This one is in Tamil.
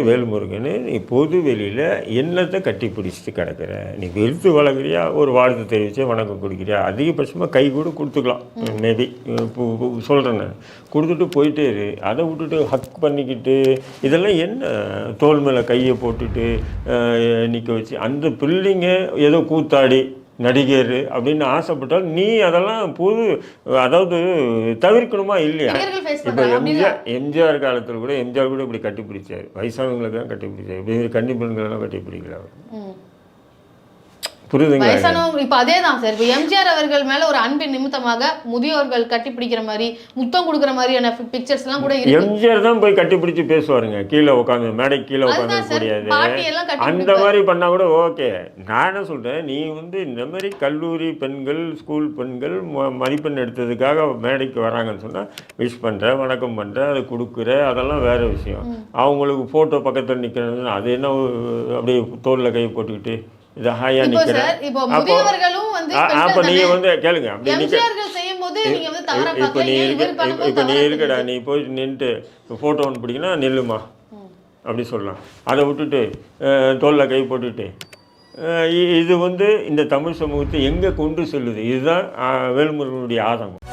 வேல்முருகன் நீ பொது வெளியில் என்னத்தை கட்டி பிடிச்சிட்டு கிடக்கிற, நீ வெறுத்து வளர்க்குறியா, ஒரு வாழ்த்து தெரிவித்து வணக்கம் கொடுக்குறியா, அதிகபட்சமாக கை கூட கொடுத்துக்கலாம், மேபி சொல்கிறேன் நான், கொடுத்துட்டு போயிட்டே இரு. அதை விட்டுட்டு ஹக் பண்ணிக்கிட்டு இதெல்லாம் என்ன, தோல் மேலே கையை போட்டுட்டு நிற்க வச்சு அந்த பில்டிங்கை ஏதோ கூத்தாடி நடிகர் அப்படின்னு ஆசைப்பட்டால் நீ அதெல்லாம் அதாவது தவிர்க்கணுமா இல்லையா? இப்போ எம்ஜிஆர் காலத்தில் கூட எம்ஜிஆர் கூட இப்படி கட்டிப்பிடிச்சார், வயசானவங்களுக்கு தான் கட்டிப்பிடிச்சார், இப்படி கன்னி பெண்களெல்லாம் கட்டிப்பிடிக்கல அவர். புரியுதுங்களா? இப்போ அதே தான் சார். இப்போ எம்ஜிஆர் அவர்கள் மேல ஒரு அன்பின் நிமித்தமாக முதியோர்கள் கட்டிப்பிடிக்கிற மாதிரி முத்தம் கொடுக்குற மாதிரியான பிக்சர்ஸ் எல்லாம் கூட இருக்கு. எம்ஜிஆர் தான் போய் கட்டிப்பிடிச்சு பேசுவாருங்க, கீழே உட்காந்து மேடை கீழே உட்காந்து முடியாது, அந்த மாதிரி பண்ணா கூட ஓகே. நான் என்ன சொல்றேன், நீ இந்த மாதிரி கல்லூரி பெண்கள் ஸ்கூல் பெண்கள் மதிப்பெண் எடுத்ததுக்காக மேடைக்கு வராங்கன்னு சொன்னா விஷ் பண்ற, வணக்கம் பண்ற, அதை கொடுக்குற, அதெல்லாம் வேற விஷயம். அவங்களுக்கு போட்டோ பக்கத்தில் நிற்கிறது அது என்ன அப்படியே தோல்ல கை போட்டுக்கிட்டு இதை ஹாயா நிற்கிறேன். அப்போ நீங்கள் கேளுங்க, அப்படி இப்போ நீ இருக்கடா, நீ போய் நின்றுட்டு ஃபோட்டோ ஒன்று பிடிக்கினா நில்லுமா அப்படி சொல்லலாம். அதை விட்டுட்டு தோல்ல கை போட்டுட்டு இது இந்த தமிழ் சமூகத்தை எங்கே கொண்டு செல்லுது? இதுதான் வேல்முருகனுடைய ஆதங்கம்.